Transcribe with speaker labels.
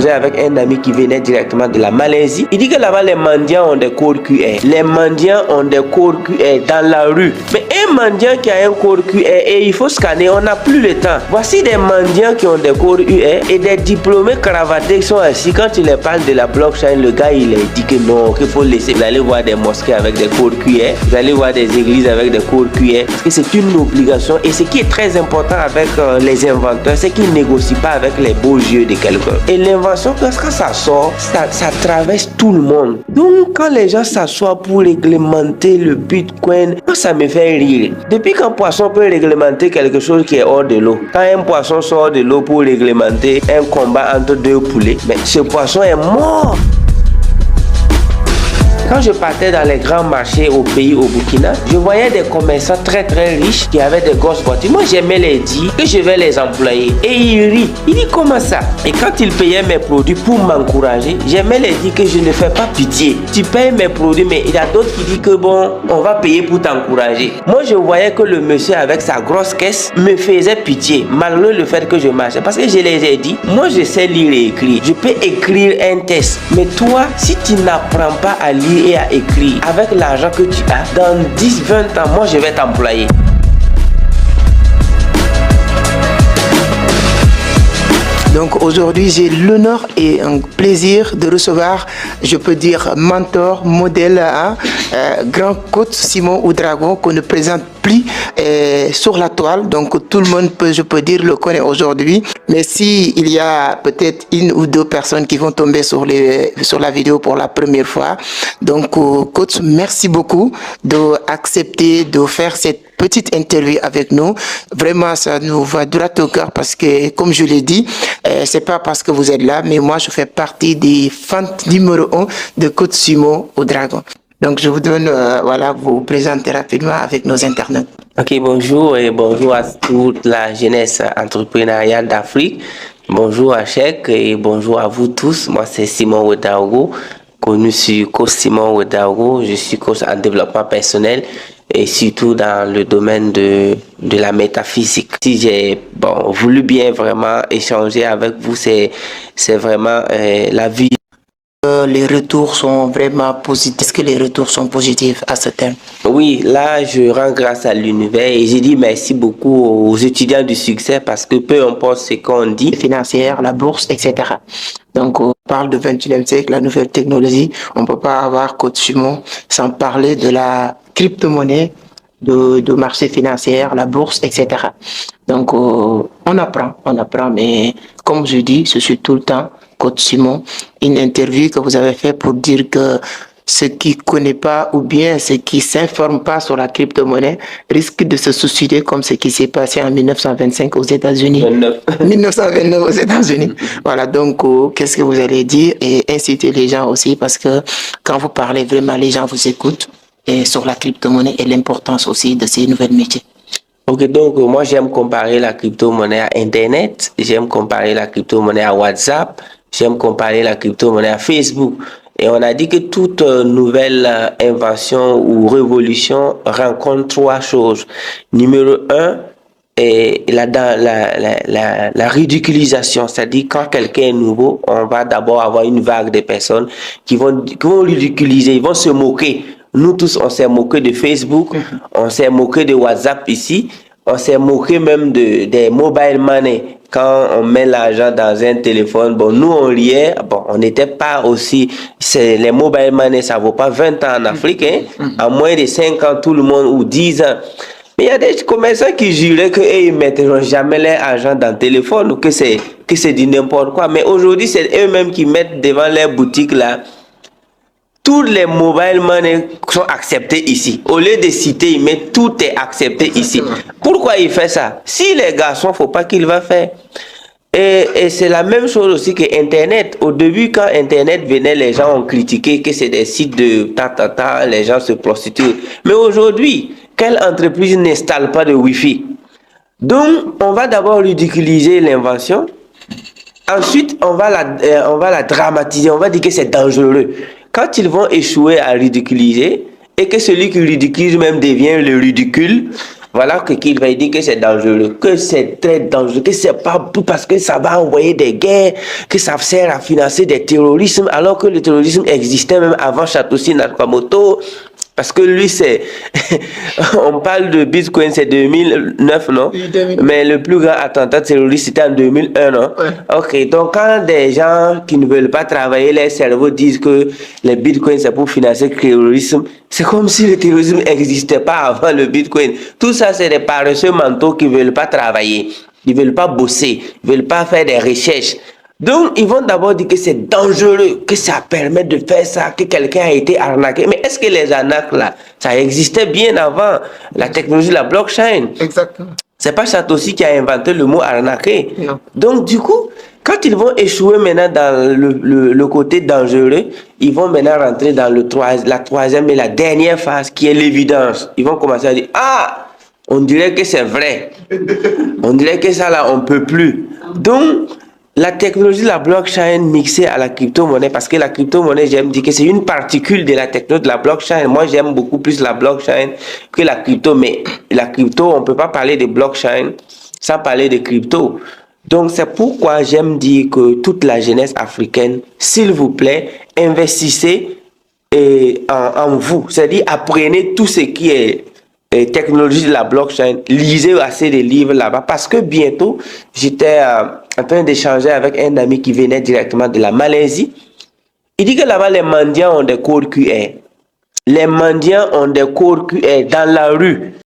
Speaker 1: avec un ami qui venait directement de la Malaisie. Il dit que là-bas, les mendiants ont des codes QR. Les mendiants ont des codes QR dans la rue. Mais un mendiant qui a un code QR et il faut scanner, on n'a plus le temps. Voici des mendiants qui ont des codes QR et des diplômés cravatés qui sont assis. Quand tu les parles de la blockchain, le gars, il dit que non, qu'il faut laisser. Vous allez voir des mosquées avec des codes QR. Vous allez voir des églises avec des codes QR. Parce que c'est une obligation. Et ce qui est très important avec les inventeurs, c'est qu'ils ne négocient pas avec les beaux yeux de quelqu'un. Et l'invention, quand ça sort, ça traverse tout le monde. Donc, quand les gens s'assoient pour réglementer le Bitcoin, ça me fait rire. Depuis qu'un poisson peut réglementer quelque chose qui est hors de l'eau, quand un poisson sort de l'eau pour réglementer un combat entre deux poulets, mais ce poisson est mort. Quand je partais dans les grands marchés au pays, au Burkina, je voyais des commerçants très riches qui avaient des grosses voitures. Moi, j'aimais les dire que je vais les employer. Et ils rient. Il dit comment ça? Et quand ils payaient mes produits pour m'encourager, j'aimais les dire que je ne fais pas pitié. Tu payes mes produits, mais il y a d'autres qui disent que bon, on va payer pour t'encourager. Moi, je voyais que le monsieur avec sa grosse caisse me faisait pitié, malgré le fait que je marchais. Parce que je les ai dit, moi, je sais lire et écrire. Je peux écrire un test. Mais toi, si tu n'apprends pas à lire et à écrire avec l'argent que tu as, dans 10-20 ans, moi je vais t'employer.
Speaker 2: Donc aujourd'hui, j'ai l'honneur et un plaisir de recevoir, je peux dire, mentor, modèle, grand coach Simon Ouedraogo, qu'on ne présente plus sur la toile. Donc tout le monde peut, je peux dire, le connaît aujourd'hui. Mais si il y a peut-être une ou deux personnes qui vont tomber sur la vidéo pour la première fois, donc coach, merci beaucoup d'accepter de faire cette petite interview avec nous. Vraiment, ça nous va droit au cœur parce que, comme je l'ai dit, c'est pas parce que vous êtes là, mais moi, je fais partie des fans numéro 1 de coach Simon Ouedraogo. Donc, je vous donne, voilà, vous présenter rapidement avec nos internautes.
Speaker 1: Ok, bonjour et bonjour à toute la jeunesse entrepreneuriale d'Afrique. Bonjour à Cheikh et bonjour à vous tous. Moi, c'est Simon Ouedraogo, connu sur coach Simon Ouedraogo. Je suis coach en développement personnel et surtout dans le domaine de la métaphysique. Si j'ai voulu bien vraiment échanger avec vous, c'est vraiment la vie.
Speaker 2: Les retours sont vraiment positifs. Est-ce que les retours sont positifs à ce thème?
Speaker 1: Oui, là, je rends grâce à l'univers et j'ai dit merci beaucoup aux étudiants du succès parce que peu importe ce qu'on dit.
Speaker 2: Financière, la bourse, etc. Donc, on parle du 21e siècle, la nouvelle technologie. On ne peut pas avoir coach Simon sans parler de la crypto-monnaie, de marché financier, la bourse, etc. Donc, on apprend, mais comme je dis, je suis tout le temps coach Simon, une interview que vous avez fait pour dire que ceux qui ne connaissent pas ou bien ceux qui ne s'informent pas sur la crypto-monnaie risquent de se suicider comme ce qui s'est passé en 1925 aux États-Unis. 1929 aux États-Unis. Voilà, donc qu'est-ce que vous allez dire et inciter les gens aussi parce que quand vous parlez vraiment, les gens vous écoutent et sur la crypto-monnaie et l'importance aussi de ces nouvelles métiers.
Speaker 1: Ok, donc moi j'aime comparer la crypto-monnaie à Internet, j'aime comparer la crypto-monnaie à WhatsApp, j'aime comparer la crypto-monnaie à Facebook. Et on a dit que toute nouvelle invention ou révolution rencontre trois choses. Numéro un, est la ridiculisation. C'est-à-dire quand quelqu'un est nouveau, on va d'abord avoir une vague de personnes qui vont ridiculiser, ils vont se moquer. Nous tous, on s'est moqué de Facebook, on s'est moqué de WhatsApp ici, on s'est moqué même des mobile money. Quand on met l'argent dans un téléphone, bon, nous on riait, bon, on n'était pas aussi, les mobile money, ça vaut pas 20 ans en Afrique, hein, à moins de 5 ans, tout le monde, ou 10 ans. Mais il y a des commerçants qui juraient qu'ils ne mettront jamais leur argent dans le téléphone, ou que c'est du n'importe quoi. Mais aujourd'hui, c'est eux-mêmes qui mettent devant leur boutique là, tous les mobile money sont acceptés ici. Au lieu de citer, ils mettent tout est accepté ici. Pourquoi il fait ça? Si les garçons, il ne faut pas qu'il va faire. Et c'est la même chose aussi que Internet. Au début, quand Internet venait, les gens ont critiqué que c'est des sites de les gens se prostituent. Mais aujourd'hui, quelle entreprise n'installe pas de Wi-Fi? Donc, on va d'abord ridiculiser l'invention. Ensuite, on va la dramatiser. On va dire que c'est dangereux. Quand ils vont échouer à ridiculiser et que celui qui ridiculise même devient le ridicule, Voilà qu'il va dire que c'est dangereux, que c'est très dangereux, que c'est pas tout parce que ça va envoyer des guerres, que ça sert à financer des terrorismes, alors que le terrorisme existait même avant Satoshi Nakamoto. Parce que lui, c'est... On parle de Bitcoin, c'est 2009, non?
Speaker 2: Oui, 2009.
Speaker 1: Mais le plus grand attentat terroriste, c'était en 2001, non?
Speaker 2: Ouais.
Speaker 1: Ok, donc quand des gens qui ne veulent pas travailler, les cerveaux disent que les Bitcoins, c'est pour financer le terrorisme, c'est comme si le terrorisme n'existait pas avant le Bitcoin. Tout ça, c'est des paresseux mentaux qui ne veulent pas travailler, ils ne veulent pas bosser, ils ne veulent pas faire des recherches. Donc, ils vont d'abord dire que c'est dangereux, que ça permet de faire ça, que quelqu'un a été arnaqué. Mais est-ce que les arnaques là, ça existait bien avant la technologie de la blockchain?
Speaker 2: Exactement.
Speaker 1: C'est pas Satoshi qui a inventé le mot arnaquer.
Speaker 2: Non.
Speaker 1: Donc, du coup, quand ils vont échouer maintenant dans le côté dangereux, ils vont maintenant rentrer dans la troisième et la dernière phase qui est l'évidence. Ils vont commencer à dire, ah, on dirait que c'est vrai. On dirait que ça là, on peut plus. Donc, la technologie de la blockchain mixée à la crypto-monnaie, parce que la crypto-monnaie, j'aime dire que c'est une particule de la technologie de la blockchain. Moi, j'aime beaucoup plus la blockchain que la crypto, mais la crypto, on ne peut pas parler de blockchain sans parler de crypto. Donc, c'est pourquoi j'aime dire que toute la jeunesse africaine, s'il vous plaît, investissez en vous. C'est-à-dire, apprenez tout ce qui est technologie de la blockchain, lisez assez de livres là-bas parce que bientôt, j'étais en train d'échanger avec un ami qui venait directement de la Malaisie. Il dit que là-bas, les mendiants ont des codes QR. Les mendiants ont des codes QR dans la rue.